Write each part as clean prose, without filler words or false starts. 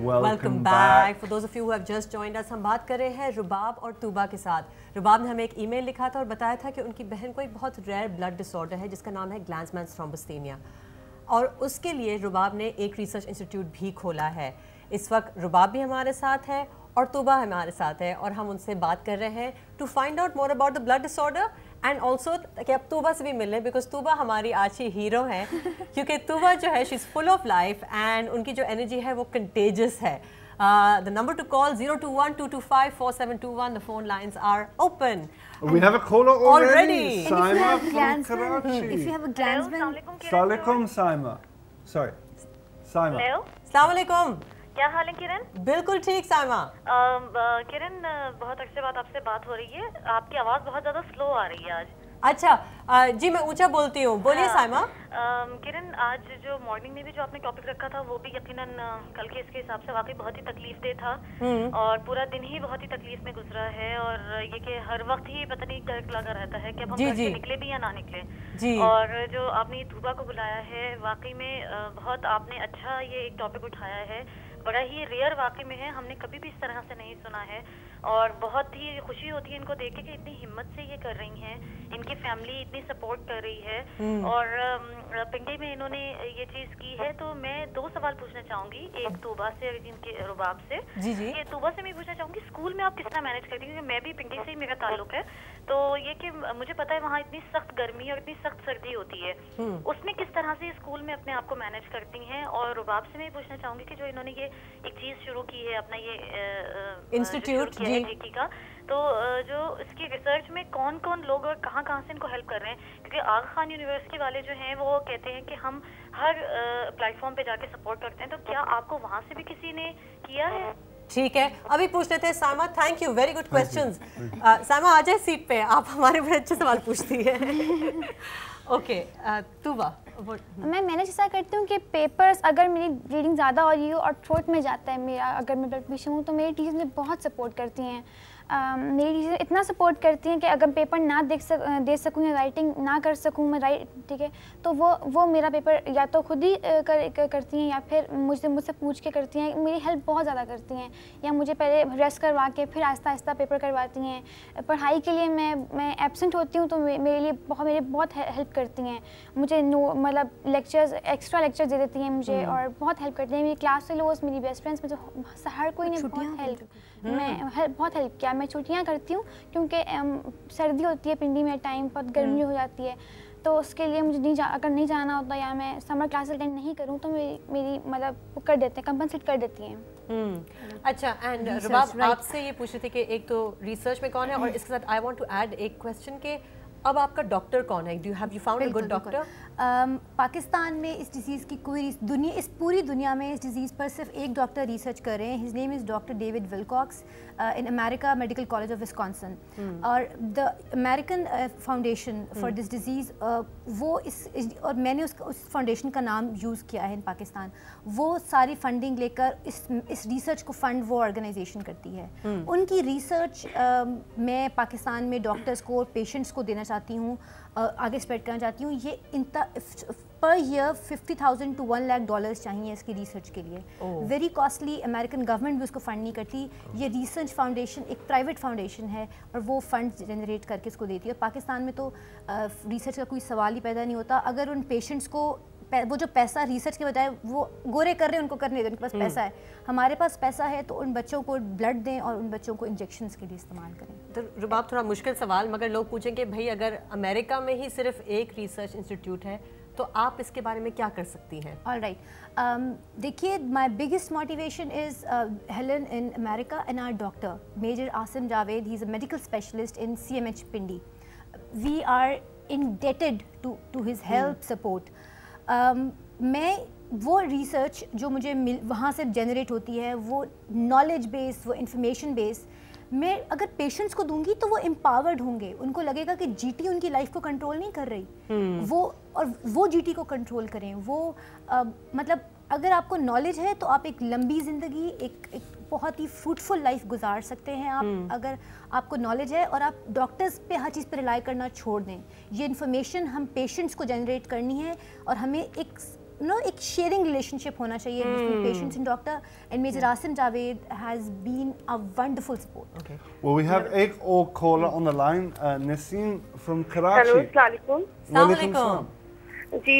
Welcome back. For those of you who have just joined us, हम बात कर रहे हैं रुबाब और तूबा के साथ। रुबाब ने हमें एक ईमेल लिखा था और बताया था कि उनकी बहन को एक बहुत रेयर ब्लड डिसऑर्डर है जिसका नाम है ग्लैंसमैन्स थ्रोम्बोस्थेनिया, और उसके लिए रुबाब ने एक रिसर्च इंस्टीट्यूट भी खोला है। इस वक्त रुबाब भी हमारे साथ है और तूबा हमारे साथ है और हम उनसे बात कर रहे हैं to find out more about the blood disorder and also कि अब तूबा से भी मिल लें, बिकॉज तूबा हमारी आज की हीरो है क्योंकि तूबा जो है she is full of life and उनकी जो एनर्जी है वो कंटेजियस है। The number to call 021-225-4721. The phone lines are open. We have a caller already. Saima from Karachi. If you have a Glansman. Assalamualaikum, Saima. Sorry, Saima. Hello, अस्सलाम वालेकुम। क्या हाल है किरण? बिल्कुल ठीक साइमा। किरण, बहुत अरसे बाद आपसे बात हो रही है। आपकी आवाज़ बहुत ज़्यादा स्लो आ रही है आज। अच्छा, जी मैं ऊंचा बोलती हूँ, बोलिए साइमा। किरण, आज जो मॉर्निंग में भी जो आपने टॉपिक रखा था वो भी यकीनन कल के इसके हिसाब से वाकई बहुत ही तकलीफ दे था और पूरा दिन ही बहुत ही तकलीफ में गुजरा है और ये कि हर वक्त ही पता नहीं डर लगा रहता है कि अब हम घर से निकले भी या ना निकले। और जो आपने तूबा को बुलाया है वाकई में बहुत आपने अच्छा ये एक टॉपिक उठाया है, बड़ा ही रेयर वाकई में है, हमने कभी भी इस तरह से नहीं सुना है और बहुत ही खुशी होती है इनको देख के कि इतनी हिम्मत से ये कर रही हैं, इनकी फैमिली इतनी सपोर्ट कर रही है और पिंडी में इन्होंने ये चीज़ की है। तो मैं दो सवाल पूछना चाहूँगी, एक तूबा से और इनके रुबाब से। ये तूबा से मैं पूछना चाहूँगी स्कूल में आप किस तरह मैनेज करती हैं, क्योंकि मैं भी पिंडी से ही मेरा ताल्लुक है, तो ये कि मुझे पता है वहाँ इतनी सख्त गर्मी और इतनी सख्त सर्दी होती है, उसमें किस तरह से स्कूल में अपने आप को मैनेज करती हैं। और रुबाब से मैं पूछना चाहूँगी कि जो इन्होंने ये एक चीज़ शुरू की है अपना ये इंस्टीट्यूट जीटी का, तो जो इसकी रिसर्च में कौन कौन लोग और कहाँ कहाँ से इनको हेल्प कर रहे हैं, क्योंकि आगा खान यूनिवर्सिटी वाले जो हैं वो कहते हैं कि हम हर प्लेटफॉर्म पे जाके सपोर्ट करते हैं, तो क्या आपको वहाँ से भी किसी ने किया है? ठीक है, अभी पूछ लेते हैं Saima. Thank you, very good questions. Saima आ जाए सीट पे, आप हमारे बड़े अच्छे सवाल पूछती है। ओके, तूबा। मैं मैनेज ऐसा करती हूँ कि पेपर्स अगर मेरी रीडिंग ज़्यादा हो रही हो और थ्रोट में जाता है मेरा, अगर मैं ब्लड पेशेंट हूँ तो मेरी टीचर मुझे बहुत सपोर्ट करती हैं। मेरी टीचर इतना सपोर्ट करती हैं कि अगर पेपर ना दे सकूँ या राइटिंग ना कर सकूँ मैं ठीक है, तो वो मेरा पेपर या तो खुद ही करती हैं या फिर मुझसे पूछ के करती हैं। मेरी हेल्प बहुत ज़्यादा करती हैं, या मुझे पहले रेस्ट करवा के फिर आहिस्ता आहिस्ता पेपर करवाती हैं। पढ़ाई के लिए मैं एब्सेंट होती हूँ तो मेरे बहुत हेल्प करती हैं। मुझे मतलब लेक्चर्स, एक्स्ट्रा लेक्चर्स दे देती हैं मुझे और बहुत हेल्प करती हैं। मेरी क्लास फेलोज, मेरी बेस्ट फ्रेंड्स, मुझे हर कोई ने बहुत हेल्प किया। मैं छुट्टियां करती हूँ क्योंकि सर्दी होती है पिंडी में, टाइम बहुत गर्मी हो जाती है, तो उसके लिए मुझे अगर नहीं जाना होता या मैं समर क्लास अटेंड नहीं करूँ तो मेरी मतलब कर देते हैं, कंपनसेट कर देती हैं। अच्छा, एंड रुबाब आपसे ये पूछ रहे थे कि एक तो रिसर्च में कौन है और इसके साथ आई वांट टू ऐड एक क्वेश्चन के अब आपका डॉक्टर कौन है? Have you found a good doctor? Pakistan में इस डिजीज़ की कोई इस पूरी दुनिया में इस डिजीज़ पर सिर्फ एक डॉक्टर रिसर्च कर रहे हैं। His name is doctor David Wilcox in America Medical College of Wisconsin, और the American foundation for this disease, वो और मैंने उस फाउंडेशन का नाम यूज़ किया है इन पाकिस्तान। वो सारी फंडिंग लेकर इस रिसर्च को फंड वो ऑर्गेनाइजेशन करती है। उनकी रिसर्च मैं पाकिस्तान में डॉक्टर्स को और पेशेंट्स को देना चाहती हूँ, आगे स्प्रेड करना चाहती हूँ। ये पर ईयर $50,000 to $1 lakh चाहिए इसकी रिसर्च के लिए। वेरी कॉस्टली, अमेरिकन गवर्नमेंट भी उसको फंड नहीं करती। ये रिसर्च फाउंडेशन एक प्राइवेट फाउंडेशन है और वो फंड जनरेट करके इसको देती है। और पाकिस्तान में तो रिसर्च का कोई सवाल ही पैदा नहीं होता। अगर उन पेशेंट्स को वो जो पैसा रिसर्च के बजाय वो गोरे कर रहे हैं उनको करने दें, उनके पास पैसा है। हमारे पास पैसा है तो उन बच्चों को ब्लड दें और उन बच्चों को इंजेक्शंस के लिए इस्तेमाल करें। तो रुबाब, थोड़ा मुश्किल सवाल, मगर लोग पूछेंगे भाई अगर अमेरिका में ही सिर्फ एक रिसर्च इंस्टीट्यूट है तो आप इसके बारे में क्या कर सकती हैं? ऑल राइट, देखिए, my biggest motivation is Helen in America and our doctor major Asim Javed. He is a medical specialist in CMH Pindi. We are indebted to his help support. मैं वो रिसर्च जो मुझे वहाँ से जनरेट होती है, वो नॉलेज बेस, वो इंफॉर्मेशन बेस, मैं अगर पेशेंट्स को दूंगी तो वो एम्पावर्ड होंगे। उनको लगेगा कि जीटी उनकी लाइफ को कंट्रोल नहीं कर रही, वो जीटी को कंट्रोल करें। मतलब अगर आपको नॉलेज है तो आप एक लंबी ज़िंदगी, एक बहुत ही फ्रूटफुल लाइफ गुजार सकते हैं आप, अगर आपको नॉलेज है और आप डॉक्टर्स पे हर चीज़ पे रिलाई करना छोड़ दें। ये इन्फॉर्मेशन हम पेशेंट्स को जनरेट करनी है और हमें एक एक शेयरिंग रिलेशनशिप होना चाहिए between patients and doctor, and Major Asim Javed has been a wonderful support. Okay. Well, we have एक और caller on the line, Naseem from Karachi. Hello अस्सलाम वालेकुम। Walaikum salam. जी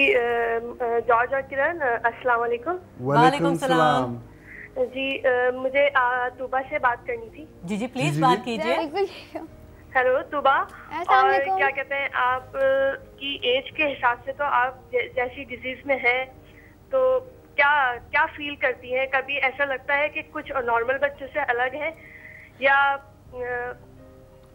जॉर्ज और किरण अस्सलाम वालेकुम। Walaikum salam. जी मुझे तूबा से बात करनी थी। जी जी प्लीज बात कीजिए। बिल्कुल। हेलो तूबा, अस्सलाम और वालेकुम। क्या कहते हैं, आप की एज के हिसाब से तो आप जैसी डिजीज में हैं, तो क्या क्या फील करती हैं? कभी ऐसा लगता है कि कुछ नॉर्मल बच्चों से अलग है, या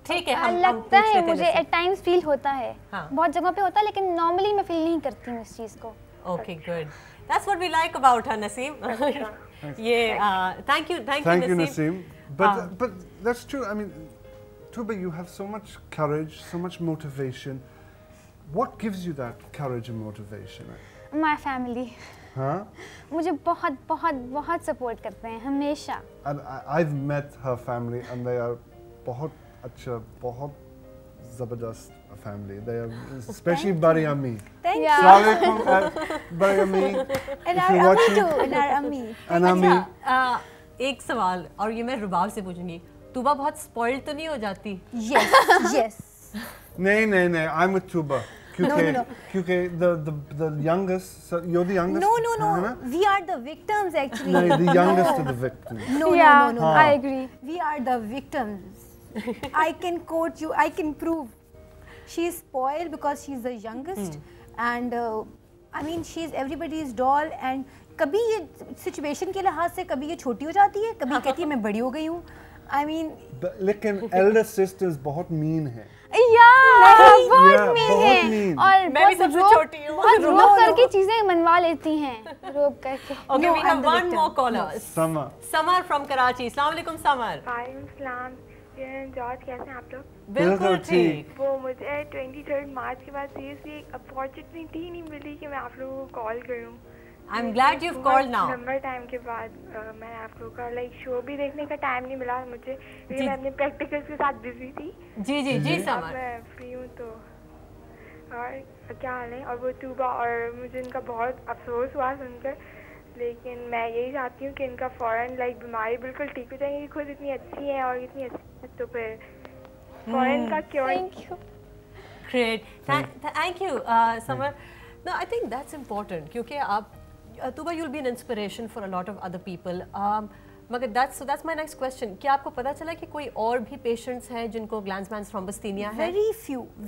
ठीक है, हम लगता पूछ है लेते हैं मुझे नसीम। एट टाइम्स फील होता है, हाँ। बहुत जगहों पे होता है, लेकिन नॉर्मली मैं फील नहीं करती हूँ इस चीज़ को। Okay, good. That's what we like about her, Naseem. Thank you, Thank you, Naseem. Ah. But that's true. I mean, Tuba, you have so much courage, so much motivation. What gives you that courage and motivation? My family Huh? मुझे बहुत बहुत बहुत support करते हैं हमेशा। And I've met her family, and they are बहुत अच्छा, बहुत ज़बरदस्त family. They are, especially Bari Ammi. Thank Yeah. you. Assalamualaikum, Bari Ammi. And If our you're Ammi watching, too, and our Ammi. and Ammi. एक सवाल, और ये मैं रुबाब से पूछूंगी, तुबा बहुत स्पॉइल्ड तो नहीं हो जाती? Yes, yes. नहीं, I'm with Tuba. No. क्योंकि the youngest, so you're the youngest. No. है ना? We are the victims actually. No, the youngest of the victims. No. I agree. We are the victims. I can quote you. I can prove. She is spoiled because she is the youngest, and I mean she is everybody's doll. And कभी ये situation के लिहाज से कभी ये छोटी हो जाती है, कभी कहती है मैं बड़ी हो गई हूँ. I mean. लेकिन elder sisters बहुत mean है. बहुत बहुत mean mean. और मैं भी सबसे छोटी हूँ। बहुत रोक करके चीजें मनवा लेती हैं, रोक करके। Okay, No, we I'm have the one victim. more caller. Sama. Samar from Karachi. Assalamu alaikum, Samar. वालेकुम सलाम। जॉर्ज कैसे हैं आप लोग? बिल्कुल ठीक। वो मुझे 23 मार्च के बाद सीरियसली अपॉर्चुनिटी नहीं मिली कि मैं आप लोगों को कॉल करूं। I'm glad you've called now. लंबा टाइम के बाद मैंने आप लोगों का शो भी देखने का टाइम नहीं मिला मुझे, क्योंकि मैं अपने प्रैक्टिकल्स के साथ बिजी थी। जी अब समर। मैं फ्री हूँ तो। और क्या हाल है? और वो तूबा, और मुझे इनका बहुत अफसोस हुआ सुनकर, लेकिन मैं यही चाहती हूँ कि इनका फौरन बीमारी बिल्कुल ठीक हो जाएगी। खुद इतनी अच्छी है और इतनी अच्छी, तो फिर फौरन का क्यों? Thank you. Great. Thank you, Samar. No, I think that's important क्योंकि आप Tuba, you'll be an inspiration for a lot of other people. मगर that's my next question. क्या आपको पता चला कि कोई और भी patients हैं जिनको Glanzmann's thrombosthenia है?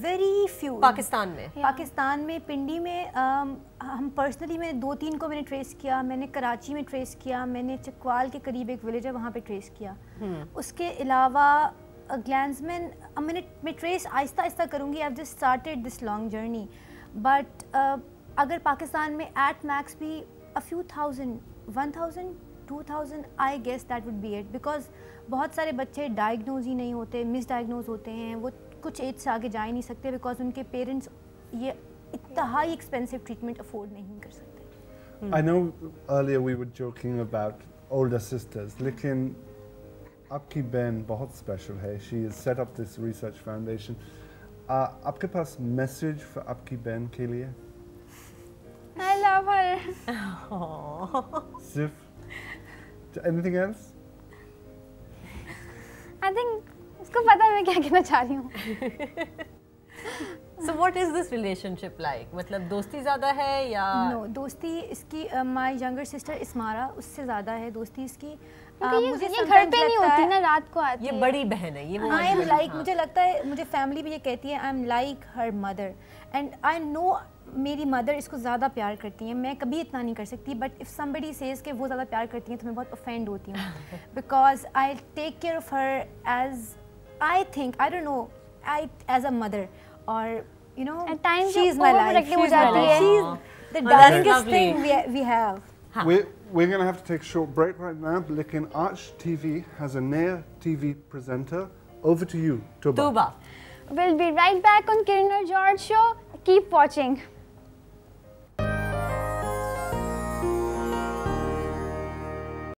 Very few. पाकिस्तान में? पाकिस्तान में पिंडी में हम पर्सनली मैंने 2-3 को मैंने ट्रेस किया, मैंने कराची में ट्रेस किया, मैंने चकवाल के करीब एक विलेज है वहाँ पे ट्रेस किया। उसके अलावा ग्लैंड्समैन मैं ट्रेस आहिस्ता करूँगी। I have just started this long journey, but अगर पाकिस्तान में एट मैक्स भी a few thousand, 1,000, 2,000, I guess that would be it, because बहुत सारे बच्चे डायग्नोज ही नहीं होते, मिसडायग्नोज होते हैं, वो कुछ एज से आगे जा ही नहीं सकते बिकॉज उनके पेरेंट्स ये इतना हाई एक्सपेंसिव ट्रीटमेंट अफोर्ड नहीं कर सकते। I know earlier we were joking about older sisters, लेकिन आपकी बहन बहुत स्पेशल है। She has set up this research foundation. आपके पास मैसेज for आपकी बहन के लिए? I love her. सिर्फ? Anything else? I think उसको पता है मैं क्या कहना चाह रही हूँ। So what is this relationship like? मतलब दोस्ती ज़्यादा है या? No, दोस्ती इसकी my younger sister इस्मारा उससे ज़्यादा है दोस्ती इसकी। मुझे ये घर पे नहीं होती ना, रात को आती ये है। बड़ी बहन है ये वो। I am like, मुझे लगता है मुझे फैमिली भी ये कहती है I am like her mother and I know मेरी मदर इसको ज़्यादा प्यार करती हैं। मैं कभी इतना नहीं कर सकती, बट इफ़ समबडी सेज कि वो ज़्यादा प्यार करती हैं तो मैं बहुत ऑफेंड होती हूँ because I take care of her as I think I don't know I as a mother और you know she is my life. She is the darkest thing we have. We're going to have to take a short break right now, लेकिन Arch TV has a naya TV presenter. Over to you, Tuba. We'll be right back on Kiran or George show. Keep watching.